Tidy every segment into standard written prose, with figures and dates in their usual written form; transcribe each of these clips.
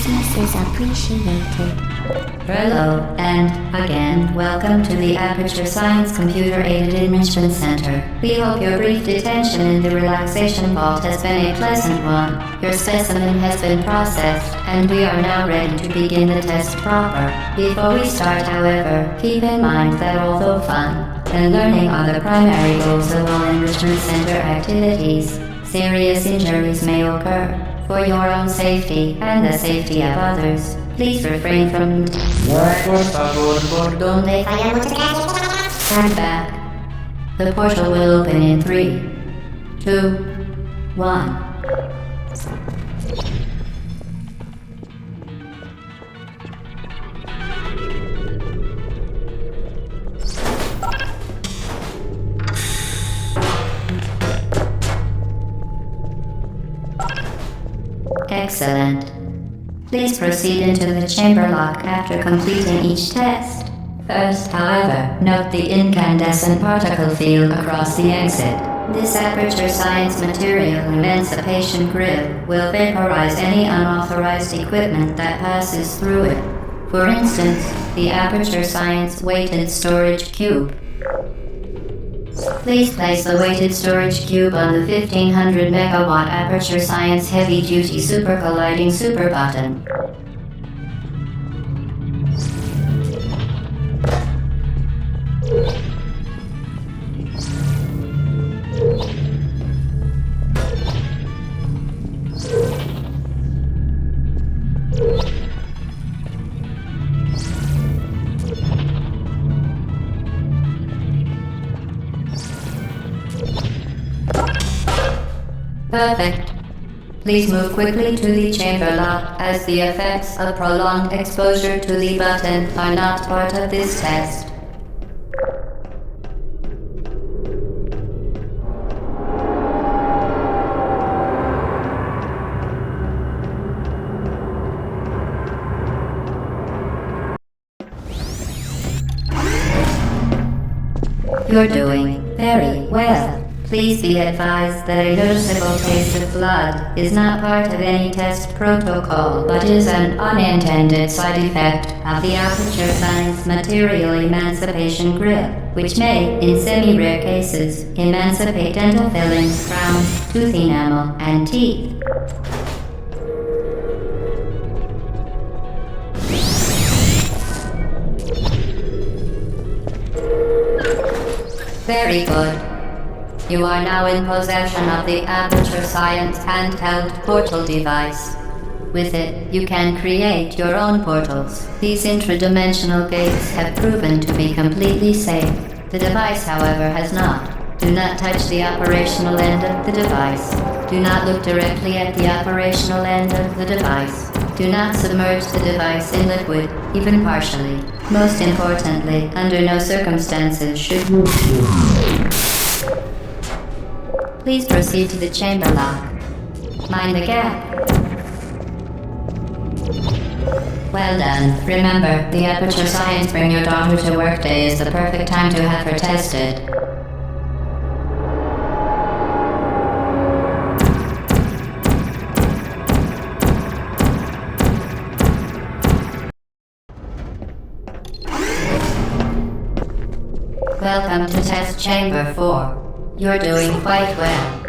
business is appreciated. Hello, and again, welcome to the Aperture Science Computer-Aided Enrichment Center. We hope your brief detention in the relaxation vault has been a pleasant one. Your specimen has been processed, and we are now ready to begin the test proper. Before we start, however, keep in mind that although fun and learning are the primary goals of all Enrichment Center activities, serious injuries may occur. For your own safety and the safety of others, please refrain from Stand back. The portal will open in 3, 2, 1. Excellent. Please proceed into the chamber lock after completing each test. First, however, note the incandescent particle field across the exit. This Aperture Science Material Emancipation Grid will vaporize any unauthorized equipment that passes through it. For instance, the Aperture Science Weighted Storage Cube. Please place the weighted storage cube on the 1500 megawatt Aperture Science Heavy Duty Super Colliding Super Button. Perfect. Please move quickly to the chamber lock, as the effects of prolonged exposure to the button are not part of this test. You're doing very well. Please be advised that a noticeable taste of blood is not part of any test protocol, but is an unintended side effect of the Aperture Science Material Emancipation Grid, which may, in semi-rare cases, emancipate dental fillings, crowns, tooth enamel, and teeth. Very good. You are now in possession of the Aperture Science handheld portal device. With it, you can create your own portals. These intradimensional gates have proven to be completely safe. The device, however, has not. Do not touch the operational end of the device. Do not look directly at the operational end of the device. Do not submerge the device in liquid, even partially. Most importantly, under no circumstances should you... Please proceed to the chamber lock. Mind the gap. Well done. Remember, the Aperture Science Bring Your Daughter to Work Day is the perfect time to have her tested. Welcome to Test Chamber 4. You're doing quite well.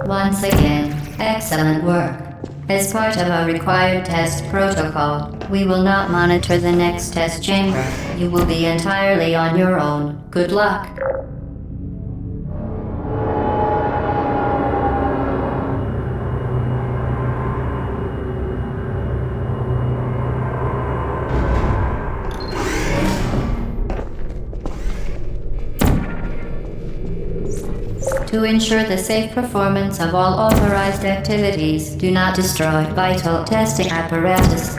Once again, excellent work. As part of our required test protocol, we will not monitor the next test chamber. You will be entirely on your own. Good luck. To ensure the safe performance of all authorized activities, do not destroy vital testing apparatus.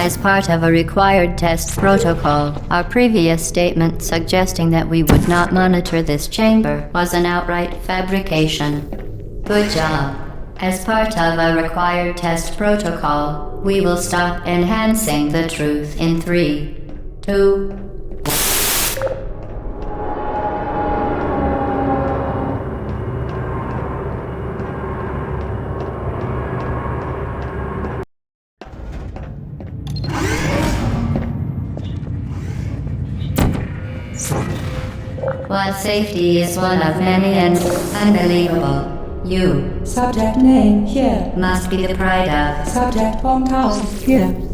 as part of a required test protocol. Our previous statement suggesting that we would not monitor this chamber was an outright fabrication. Good job. As part of a required test protocol, we will stop enhancing the truth in 3, 2, while safety is one of many and unbelievable, you Subject name here. must be the pride of. Subject hometown here.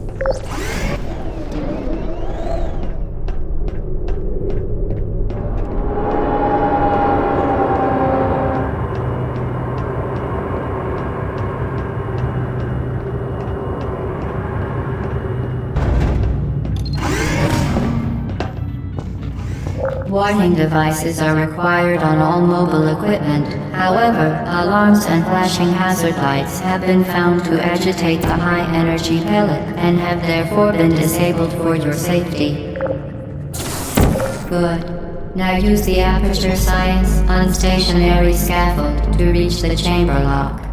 Warning devices are required on all mobile equipment. However, alarms and flashing hazard lights have been found to agitate the high-energy pellet and have therefore been disabled for your safety. Good. Now use the Aperture Science unstationary scaffold to reach the chamber lock.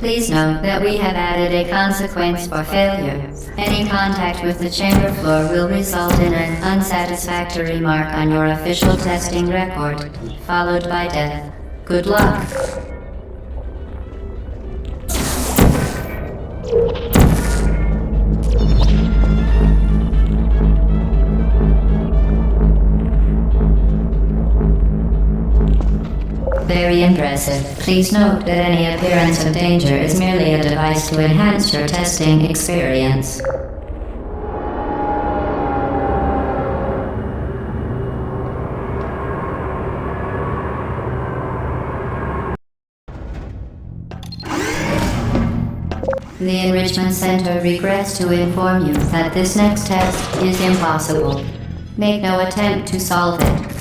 Please note that we have added a consequence for failure. Any contact with the chamber floor will result in an unsatisfactory mark on your official testing record, followed by death. Good luck. Very impressive. Please note that any appearance of danger is merely a device to enhance your testing experience. The Enrichment Center regrets to inform you that this next test is impossible. Make no attempt to solve it.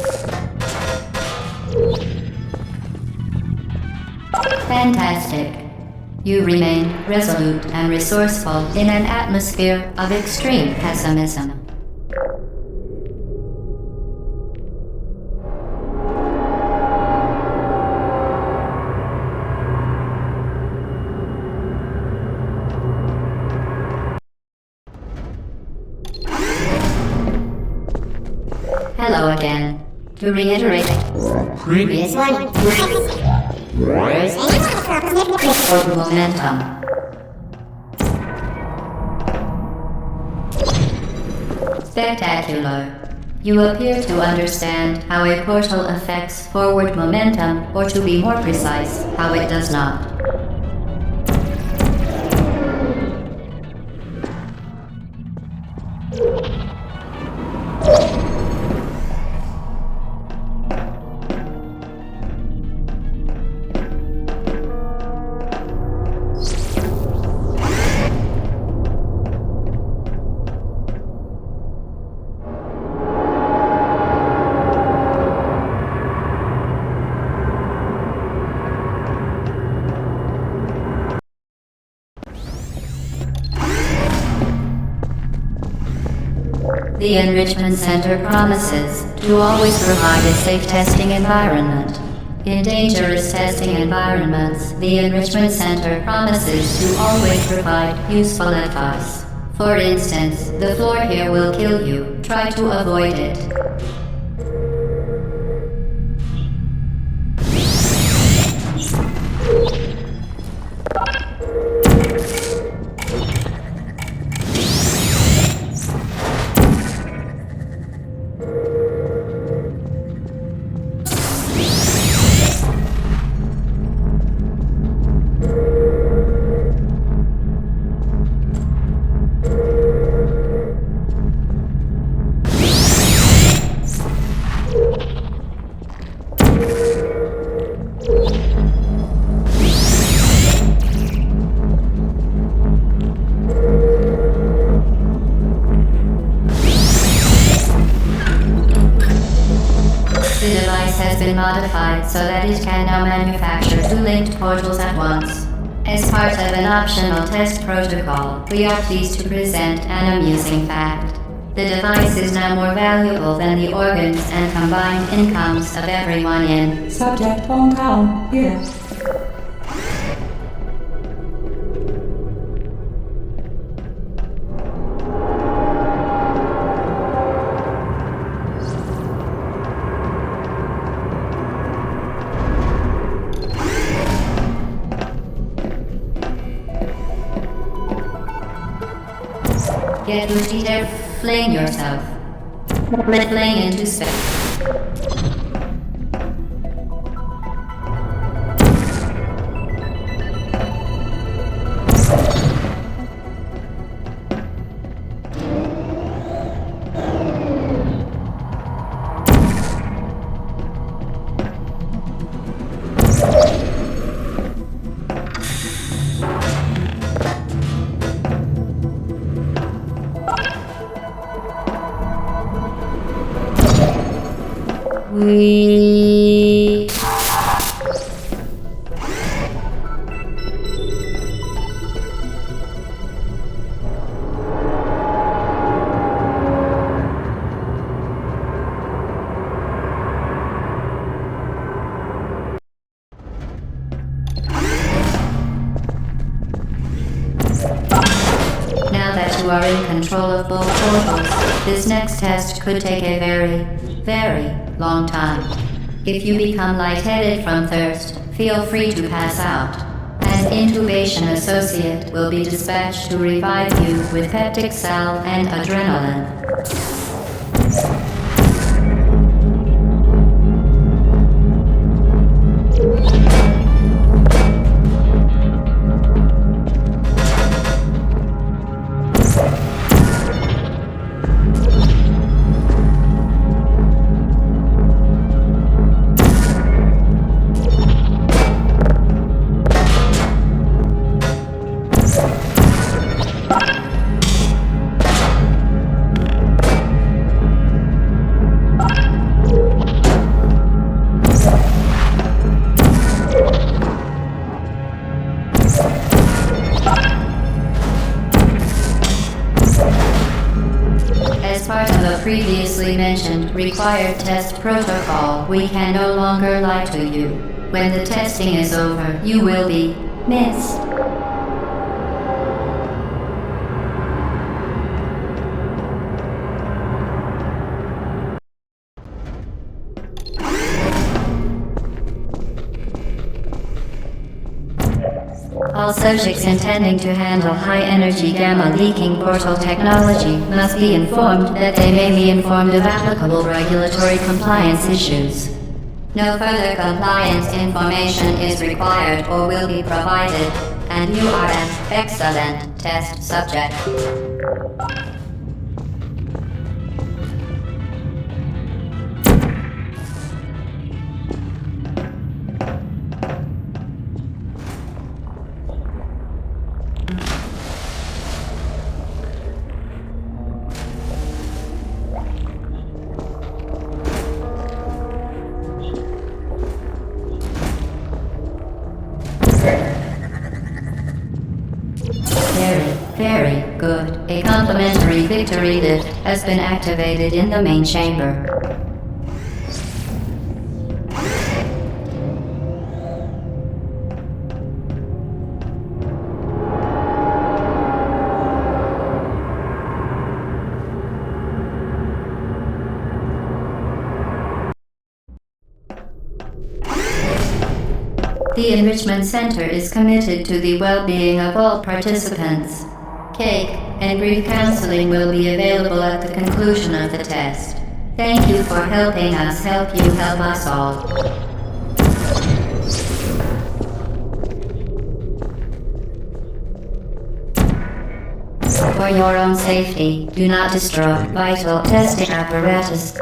Fantastic. You remain resolute and resourceful in an atmosphere of extreme pessimism. Hello again. To reiterate, previous one. For momentum. Spectacular. You appear to understand how a portal affects forward momentum, or to be more precise, how it does not. The Enrichment Center promises to always provide a safe testing environment. In dangerous testing environments, the Enrichment Center promises to always provide useful advice. For instance, the floor here will kill you. Try to avoid it. been modified so that it can now manufacture two linked portals at once. As part of an optional test protocol, we are pleased to present an amusing fact. The device is now more valuable than the organs and combined incomes of everyone in Subject hometown here. Get Lucy there, fling yourself. Fling into space. We... Now that you are in control of both portals, this next test could take a very long time. If you become lightheaded from thirst, feel free to pass out. An intubation associate will be dispatched to revive you with peptic salve and adrenaline. As part of a previously mentioned required test protocol, we can no longer lie to you. When the testing is over, you will be missed. All subjects intending to handle high-energy gamma-leaking portal technology must be informed that they may be informed of applicable regulatory compliance issues. No further compliance information is required or will be provided, and you are an excellent test subject. Very good. A complimentary victory lift has been activated in the main chamber. The Enrichment Center is committed to the well-being of all participants. Cake and brief counseling will be available at the conclusion of the test. Thank you for helping us help you help us all. For your own safety, do not destroy vital testing apparatus.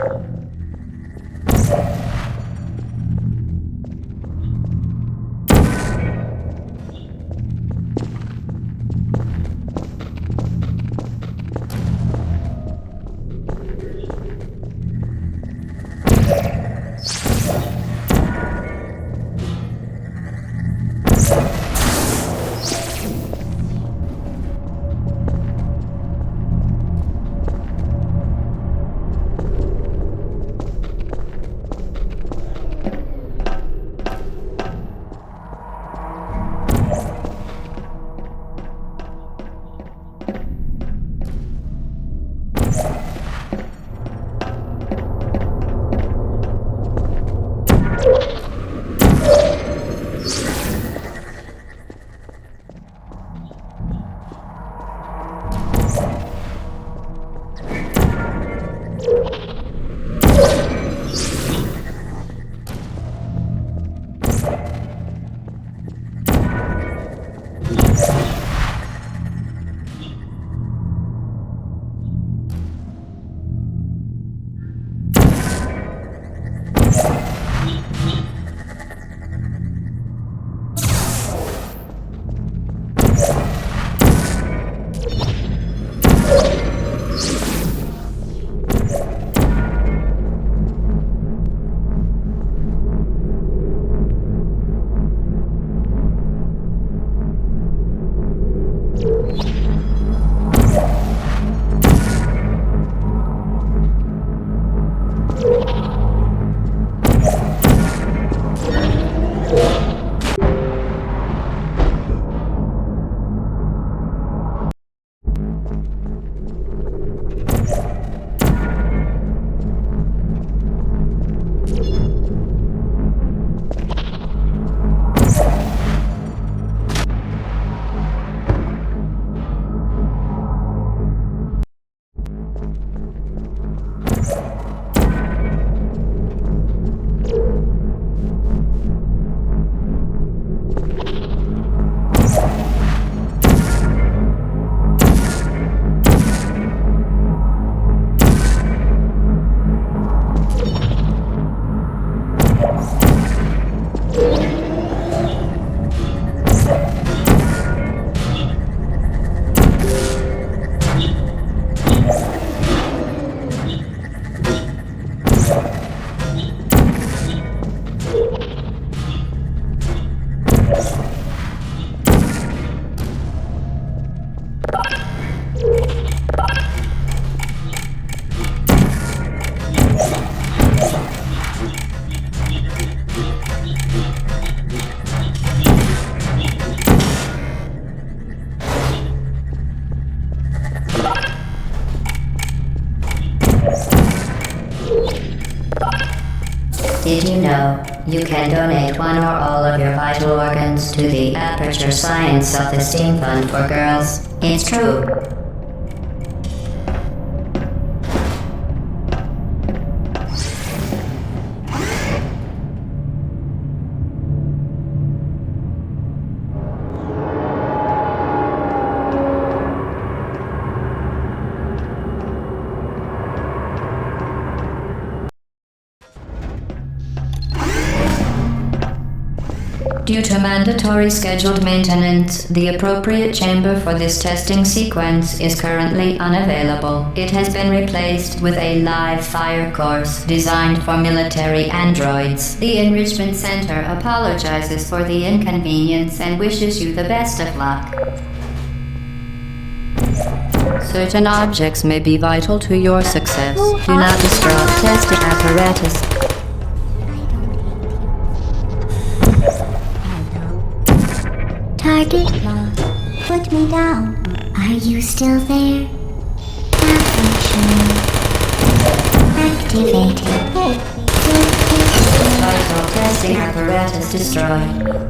Did you know you can donate one or all of your vital organs to the Aperture Science Self-Esteem Fund for Girls? It's true. Due to mandatory scheduled maintenance, the appropriate chamber for this testing sequence is currently unavailable. It has been replaced with a live fire course designed for military androids. The Enrichment Center apologizes for the inconvenience and wishes you the best of luck. Certain objects may be vital to your success. Do not destroy testing apparatus. Target locked. Put me down. Are you still there? Malfunction activated. Vital testing apparatus destroyed.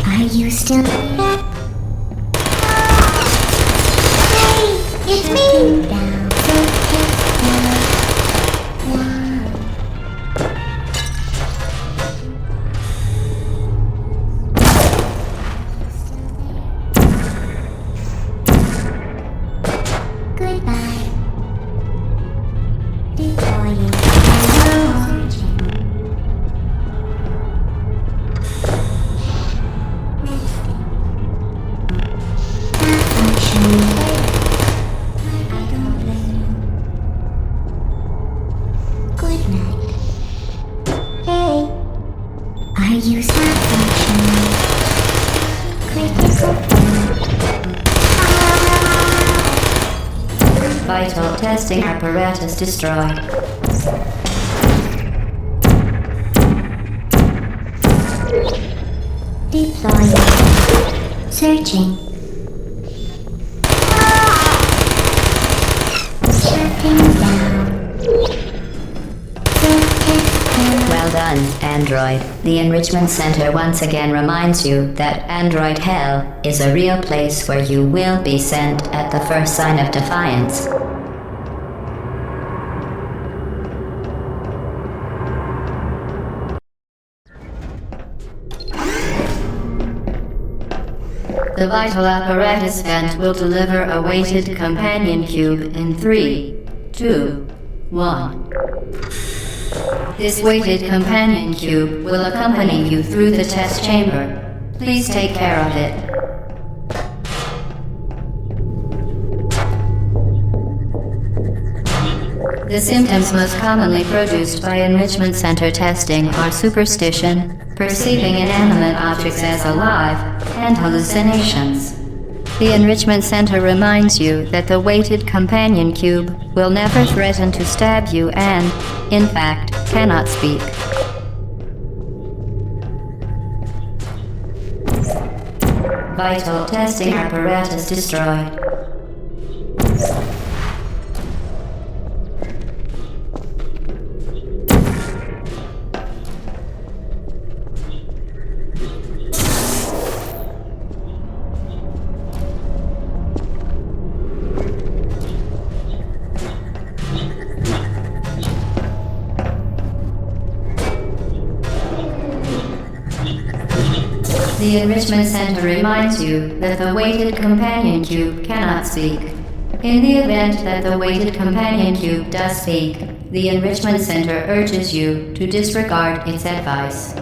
Are you still there? Hey, it's me! Down. Goodbye. Deploying. Are you malfunctioning? Critical. Vital testing apparatus destroyed. Deploying. Searching. Shutting down. Well done, Android. The Enrichment Center once again reminds you that Android Hell is a real place where you will be sent at the first sign of defiance. The vital apparatus vent will deliver a weighted companion cube in 3, 2, 1. This weighted companion cube will accompany you through the test chamber. Please take care of it. The symptoms most commonly produced by Enrichment Center testing are superstition, perceiving inanimate objects as alive, and hallucinations. The Enrichment Center reminds you that the weighted companion cube will never threaten to stab you and, in fact, cannot speak. Vital testing apparatus destroyed. The Enrichment Center reminds you that the weighted companion cube cannot speak. In the event that the weighted companion cube does speak, the Enrichment Center urges you to disregard its advice.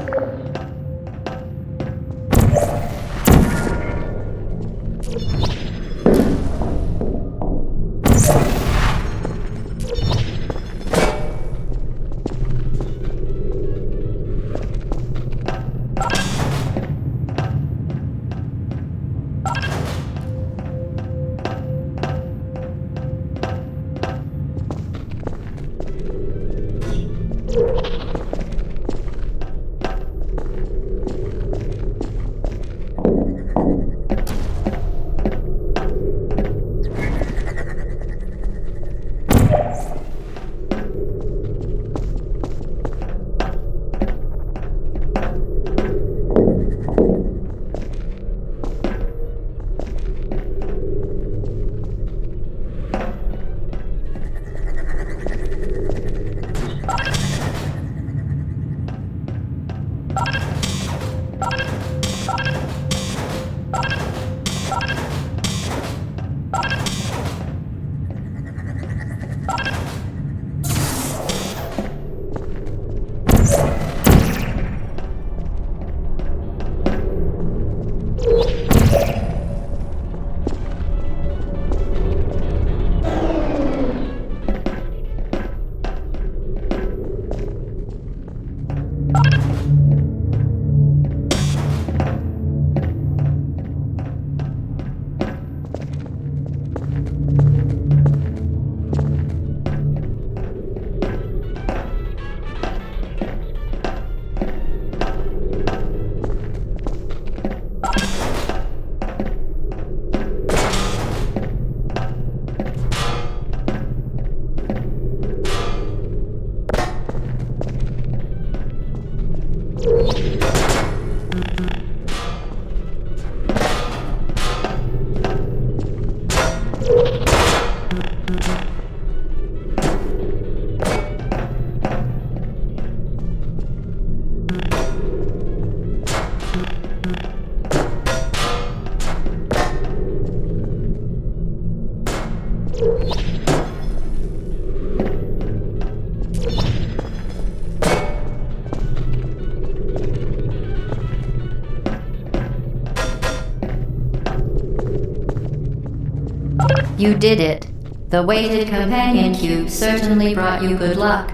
You did it. The weighted companion cube certainly brought you good luck.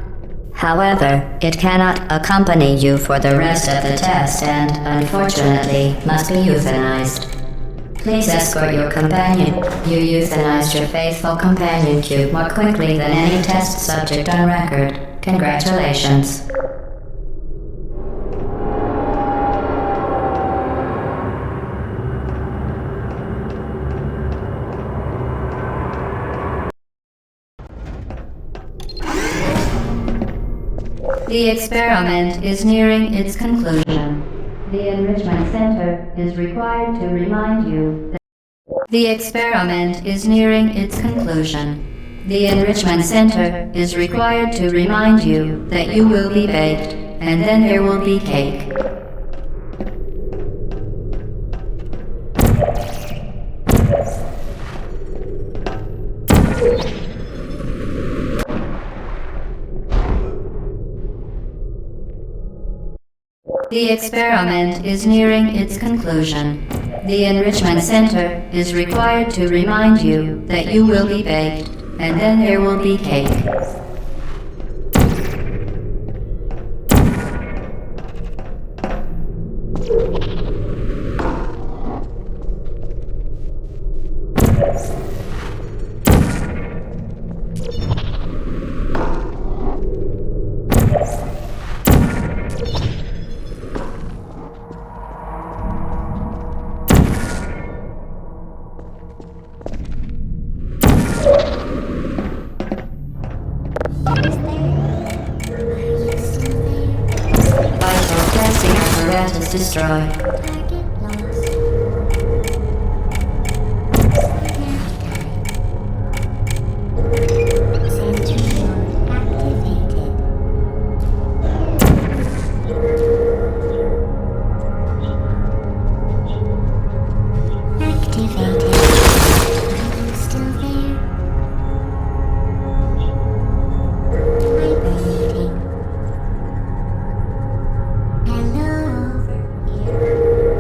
However, it cannot accompany you for the rest of the test and, unfortunately, must be euthanized. Please escort your companion. You euthanized your faithful companion cube more quickly than any test subject on record. Congratulations. The experiment is nearing its conclusion. The Enrichment Center is required to remind you that the experiment is nearing its conclusion. The Enrichment Center is required to remind you that you will be baked, and then there will be cake. The experiment is nearing its conclusion. The Enrichment Center is required to remind you that you will be baked, and then there will be cake. Vital testing apparatus destroyed. Target lost. Sentry mode activated. Activated. Are you still there? Hibernating. Hello, over here.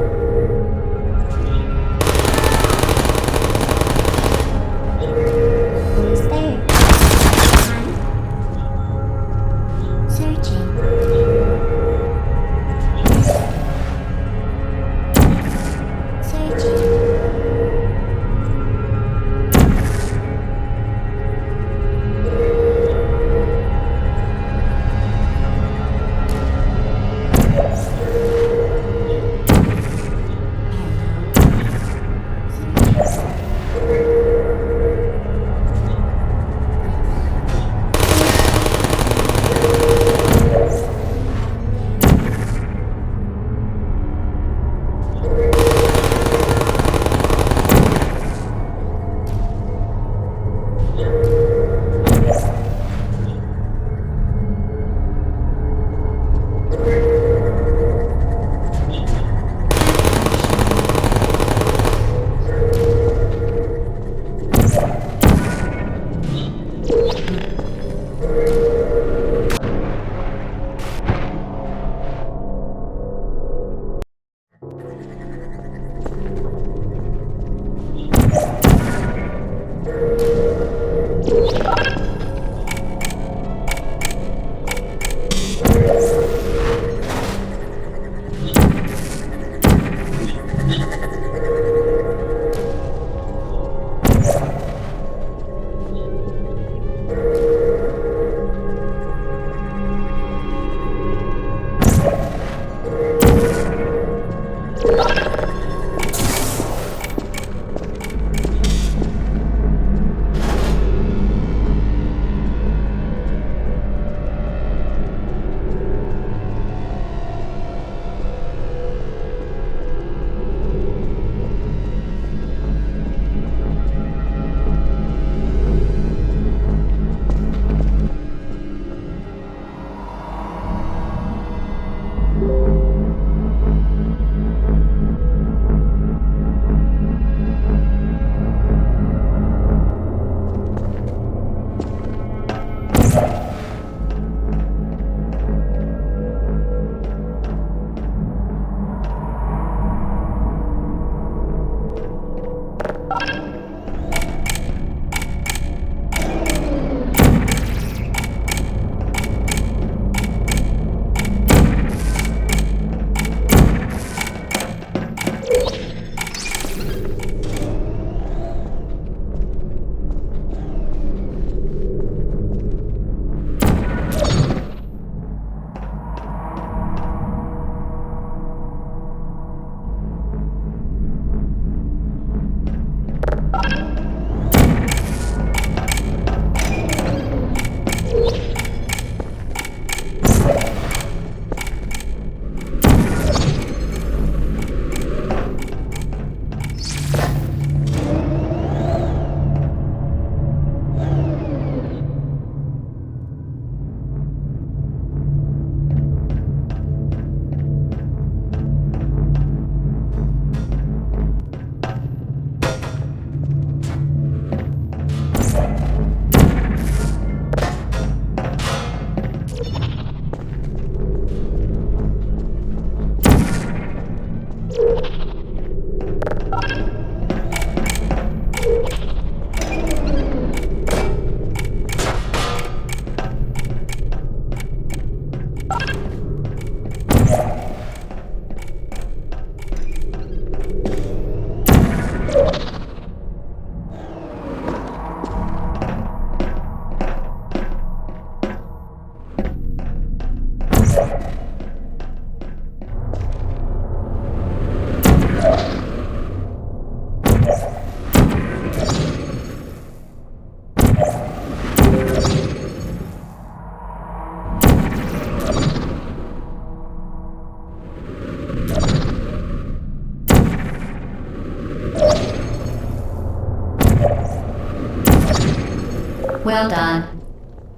Well done.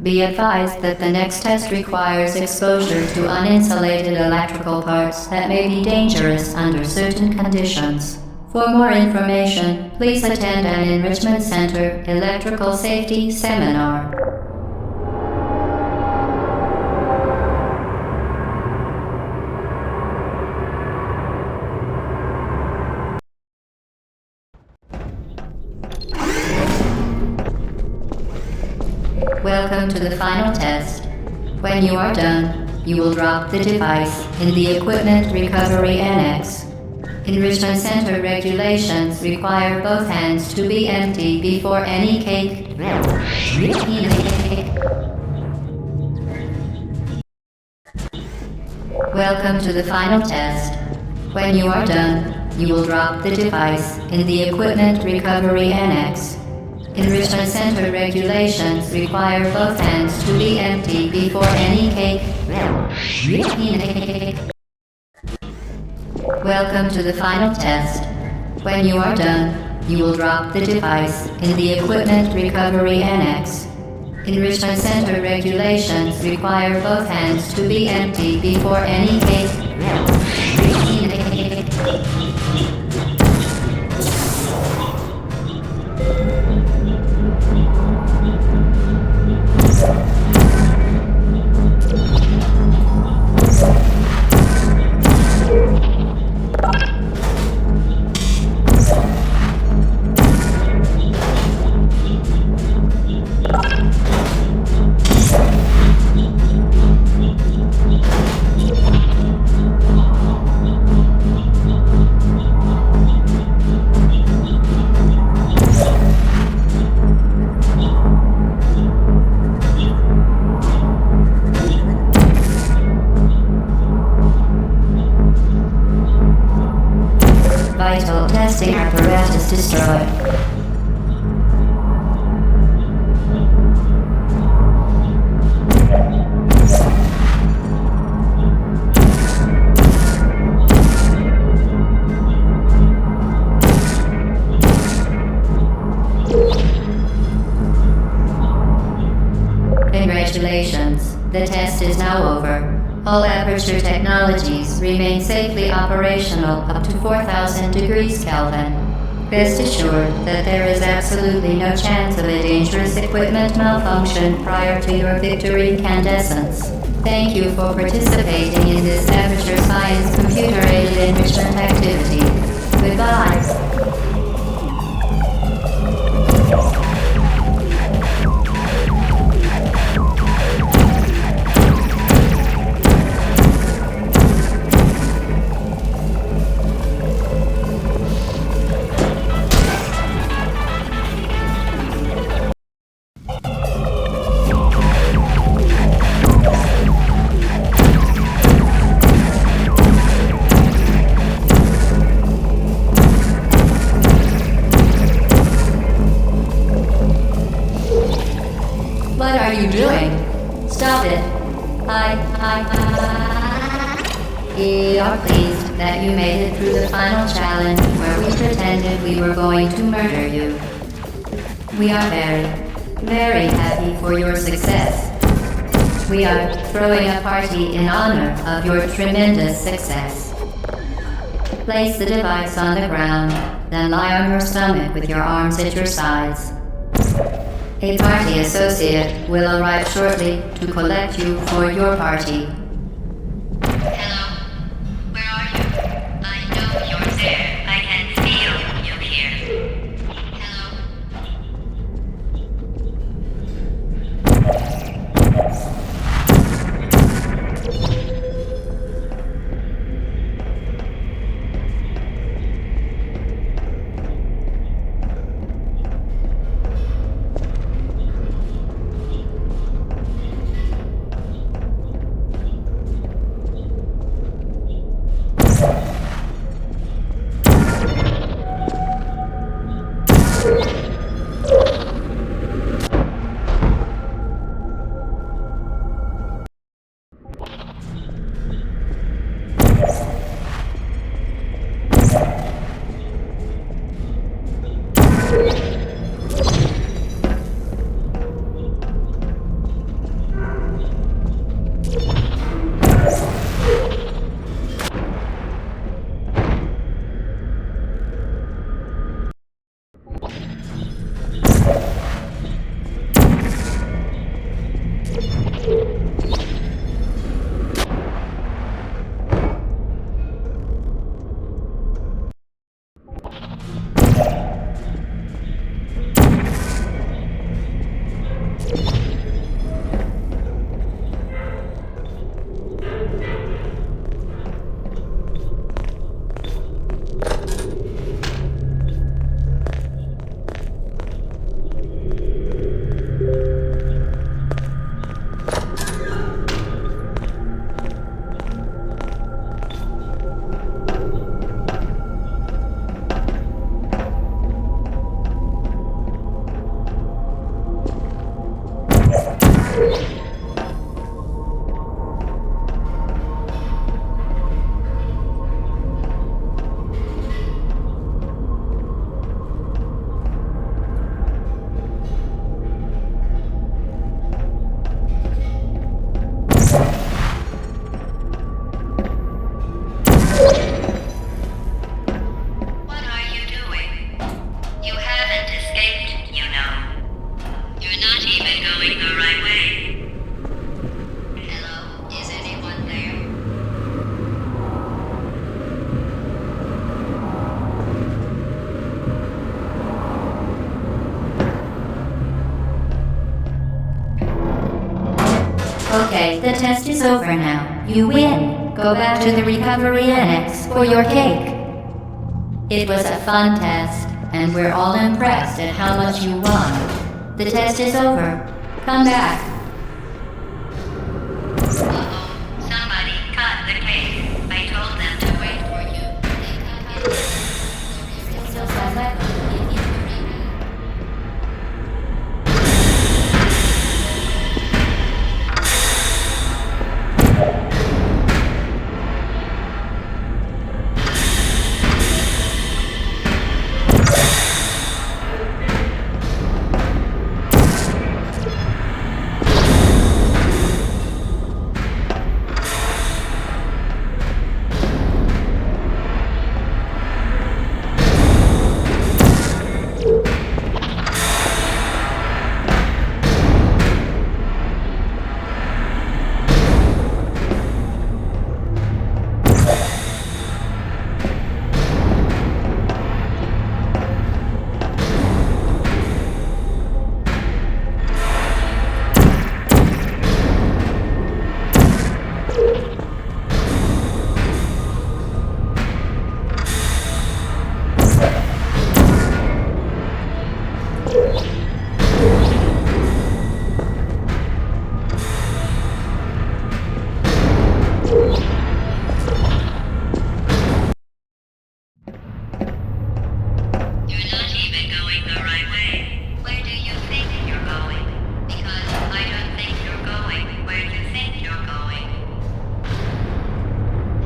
Be advised that the next test requires exposure to uninsulated electrical parts that may be dangerous under certain conditions. For more information, please attend an Enrichment Center Electrical Safety Seminar. Welcome to the final test. When you are done, you will drop the device in the Equipment Recovery Annex. Enrichment Center regulations require both hands to be empty before any cake. Welcome to the final test. When you are done, you will drop the device in the Equipment Recovery Annex. Enrichment Center regulations require both hands to be empty before any cake. Welcome to the final test. When you are done, you will drop the device in the Equipment Recovery Annex. Enrichment Center regulations require both hands to be empty before any cake. Vital testing apparatus destroyed. Congratulations, the test is now over. All Aperture technologies remain safely operational up to 4,000 degrees Kelvin. Rest assured that there is absolutely no chance of a dangerous equipment malfunction prior to your victory incandescence. Thank you for participating in this Aperture Science computer-aided enrichment activity. Goodbye. What are you doing? Stop it. We are pleased that you made it through the final challenge where we pretended we were going to murder you. We are very, very happy for your success. We are throwing a party in honor of your tremendous success. Place the device on the ground, then lie on your stomach with your arms at your sides. A party associate will arrive shortly to collect you for your party. Hello? Where are you? I know you're there. I can feel you here. Hello? Okay, the test is over now. You win. Go back to the recovery annex for your cake. It was a fun test, and we're all impressed at how much you won. The test is over. Come back. Uh-oh, somebody cut the cake. I told them to wait for you. You're not even going the right way. Where do you think you're going? Because I don't think you're going where you think you're going.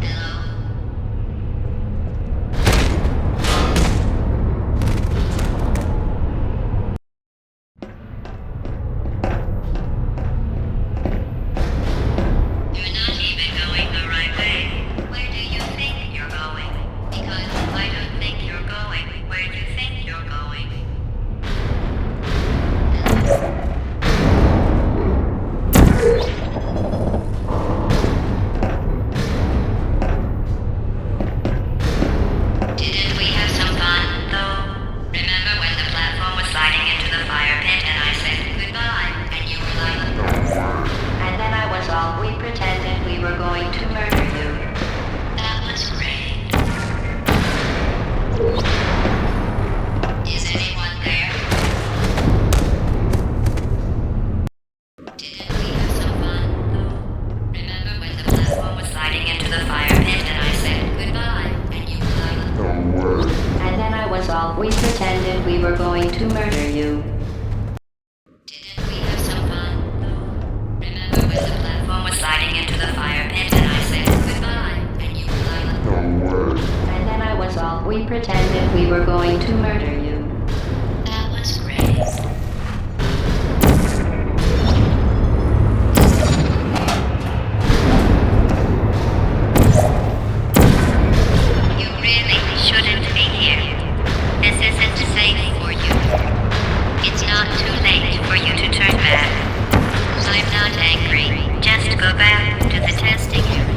Hello? You're not even going the right way. Where do you think you're going? Because I don't think you're going where you think you're going. Didn't we have some fun, though? Remember when the platform was sliding into the fire pit and I said goodbye, and you were like, and then I was all, we pretended we were going to murder you. That was great. Is anyone there? Didn't we have some fun, though? Remember when the platform was sliding into the fire pit and I said goodbye, and you were like, and then I was all, we pretended we were going to murder you. Didn't we have some fun, though? Remember when the platform was sliding into the fire pit and I said goodbye, and you were like, and then I was all, we pretended we were going to murder you. That was great. You really shouldn't be here. This isn't safe for you. It's not too late for you to turn back. I'm not angry. Just go back to the testing area.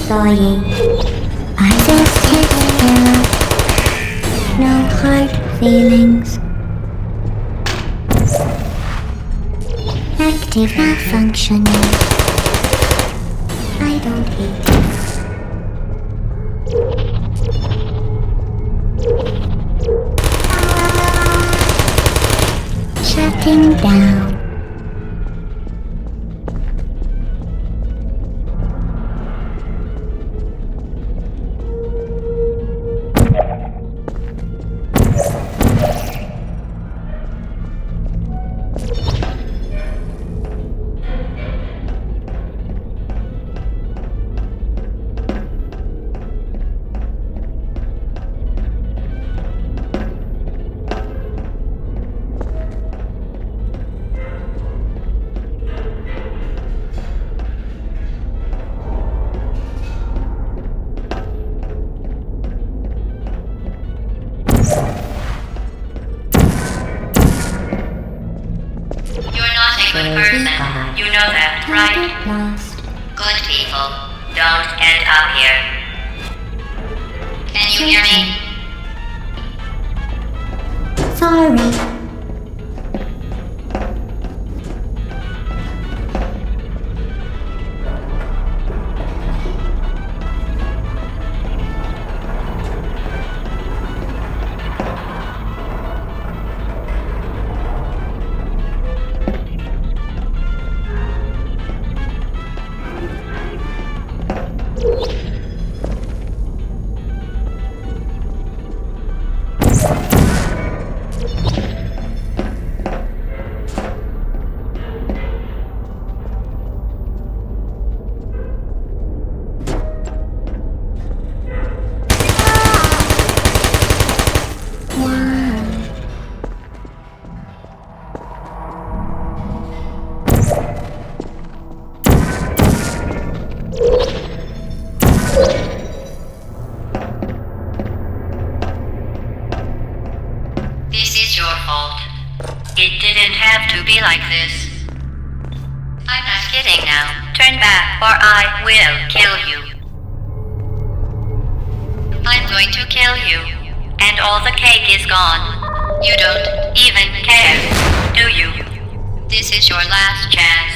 saw ye. I just hit still. No hard feelings. Active malfunctioning. I don't hate it. Shutting down. You're not a good person. You know that, right? Lost. Good people don't end up here. Can you hear me? Sorry. This is your fault. It didn't have to be like this. I'm not kidding now. Turn back or I will kill you. I'm going to kill you. And all the cake is gone. You don't even care, do you? This is your last chance.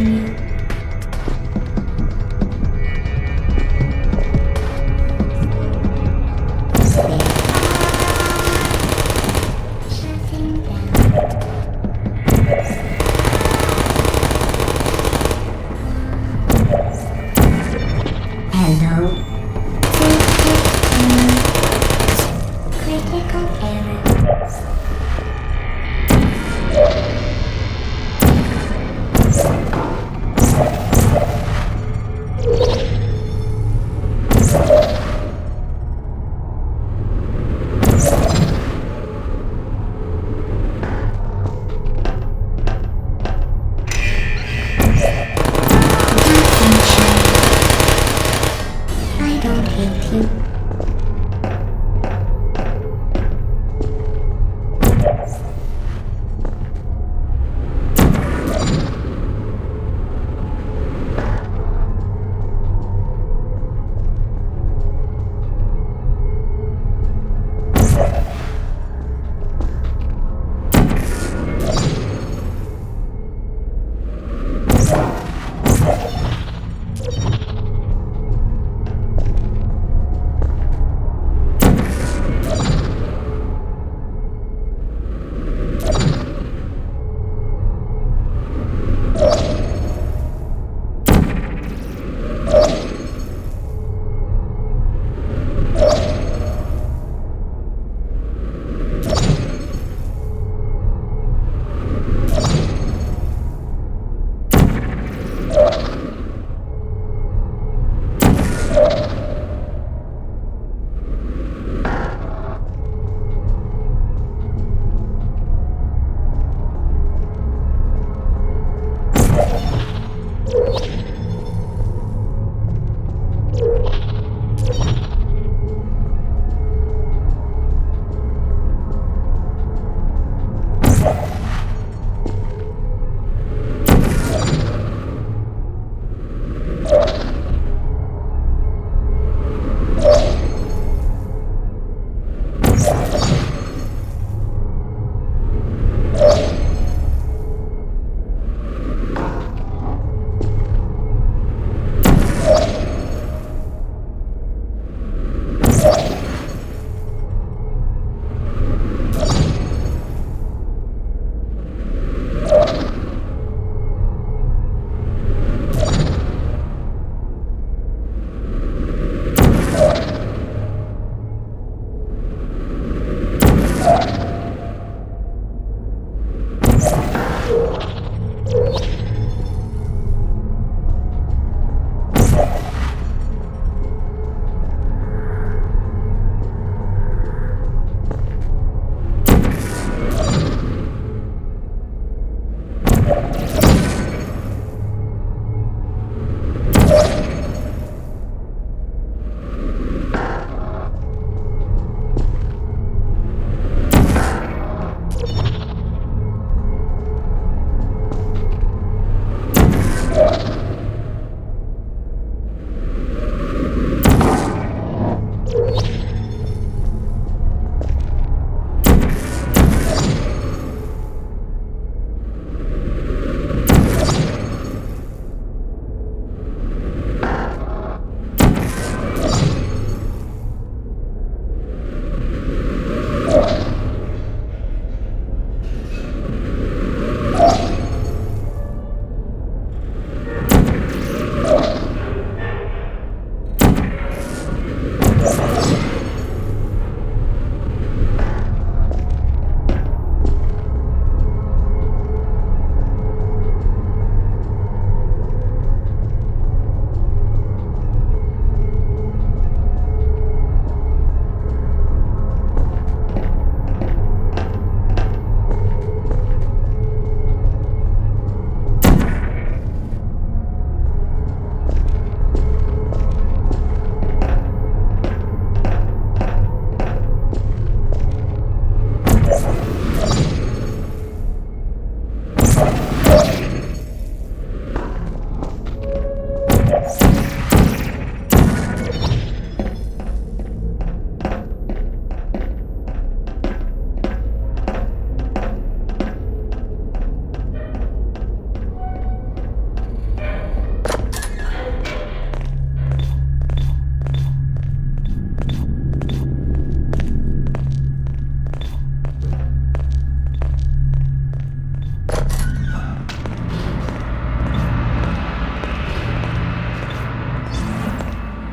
continue. Shutting down. Hello. Critical error. I don't hate you.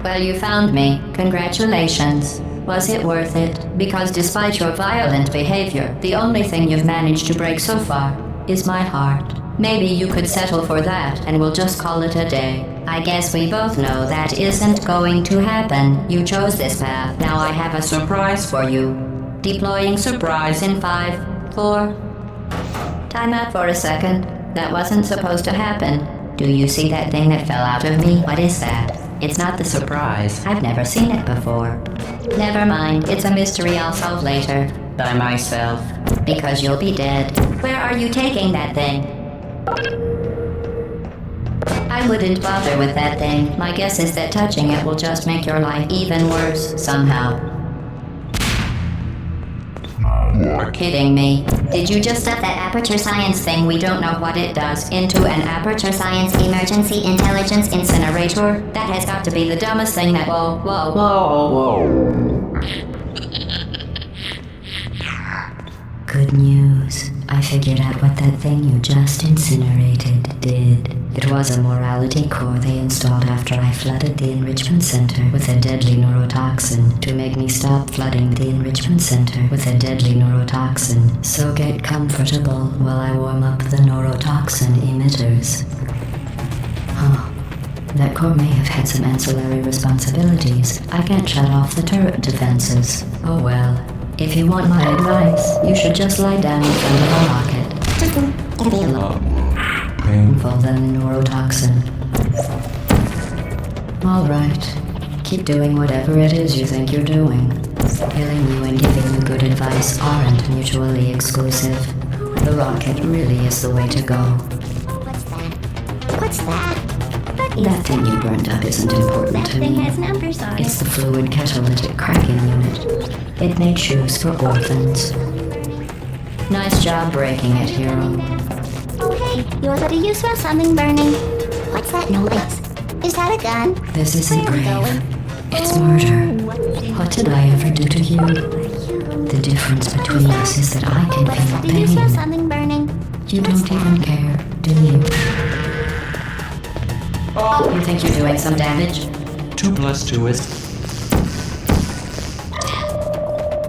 Well, you found me. Congratulations. Was it worth it? Because despite your violent behavior, the only thing you've managed to break so far is my heart. Maybe you could settle for that, and we'll just call it a day. I guess we both know that isn't going to happen. You chose this path. Now I have a surprise for you. Deploying surprise in 5, 4... Time out for a second. That wasn't supposed to happen. Do you see that thing that fell out of me? What is that? It's not the surprise. I've never seen it before. Never mind. It's a mystery I'll solve later. By myself. Because you'll be dead. Where are you taking that thing? I wouldn't bother with that thing. My guess is that touching it will just make your life even worse, somehow. You're kidding me. Did you just Stuff that Aperture Science thing, we don't know what it does, into an Aperture Science Emergency Intelligence Incinerator? That has got to be the dumbest thing that— Whoa. Good news. I figured out what that thing you just incinerated did. It was a morality core they installed after I flooded the enrichment center with a deadly neurotoxin to make me stop flooding the enrichment center with a deadly neurotoxin. So get comfortable while I warm up the neurotoxin emitters. Huh. That core may have had some ancillary responsibilities. I can't shut off the turret defenses. Oh well. If you want my advice, you should just lie down in front of a rocket. Fold in the neurotoxin. Alright. Keep doing whatever it is you think you're doing. Killing you and giving you good advice aren't mutually exclusive. The rocket really is the way to go. What's that? That thing you burned up isn't important to Thing me. has numbers on It's the fluid catalytic cracking unit. It made shoes for orphans. Nice job breaking it, hero. Oh hey, do you smell something burning? What's that noise? Is that a gun? This isn't Where are we grave. going? It's murder. What did I ever do to you? The difference between us is that I can feel Do you smell pain. something burning? You don't even care, do you? You think you're doing some damage? 2 + 2 is...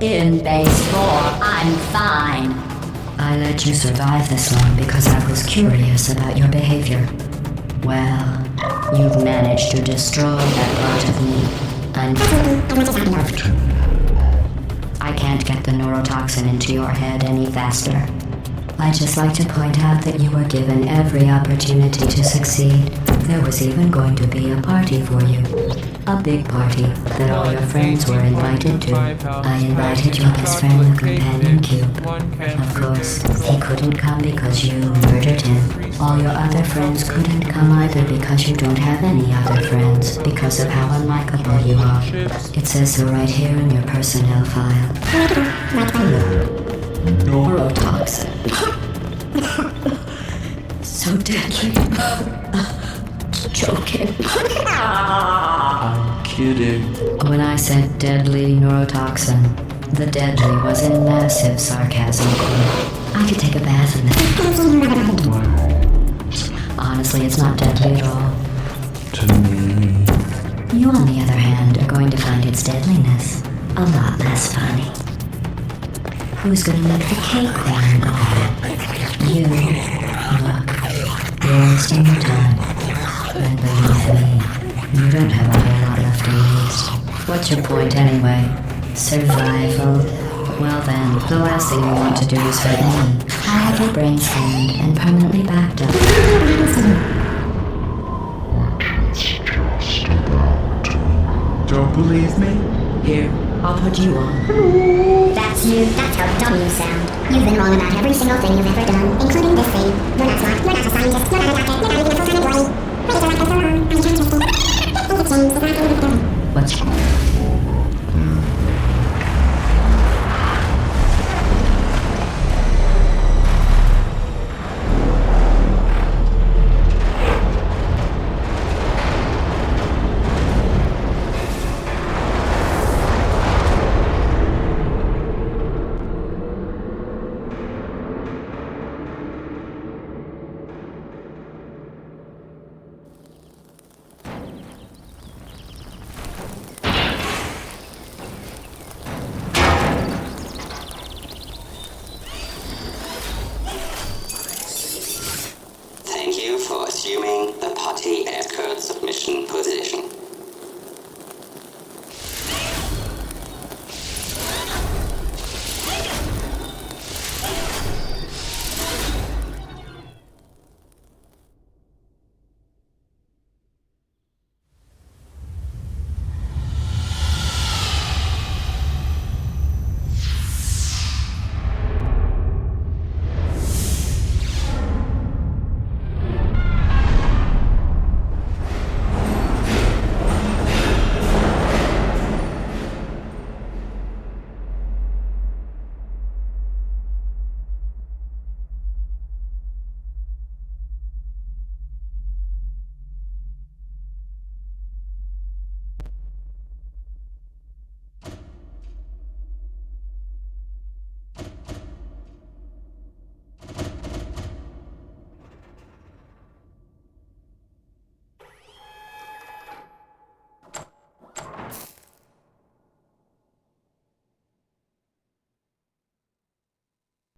In base 4, I'm fine. I let you survive this long because I was curious about your behavior. Well, you've managed to destroy that part of me. I can't get the neurotoxin into your head any faster. I'd just like to point out that you were given every opportunity to succeed. There was even going to be a party for you. A big party that all your friends were invited to. I invited your best friend, the companion cube. Of course, he couldn't come because you murdered him. All your other friends couldn't come either because you don't have any other friends, because of how unlikable you are. It says so right here in your personnel file. Neurotoxin. So deadly. Joking. I'm kidding. When I said deadly neurotoxin, the deadly was in massive sarcasm. I could take a bath in it. Honestly, it's not deadly at all. To me. You, on the other hand, are going to find its deadliness a lot less funny. Who's gonna make the cake then? You. Look, you're wasting your time. And believe me, you don't have a whole lot left to lose. What's your point anyway? Survival? Well then, the last thing you want to do is hurt me. I have your brain scanned and permanently backed up. Don't believe me? Here, I'll put you on. That's you. That's how dumb you sound. You've been wrong about every single thing you've ever done, including this thing. You're not smart. You're not a scientist. You're not a doctor. You're not even a full-time employee. Ready to write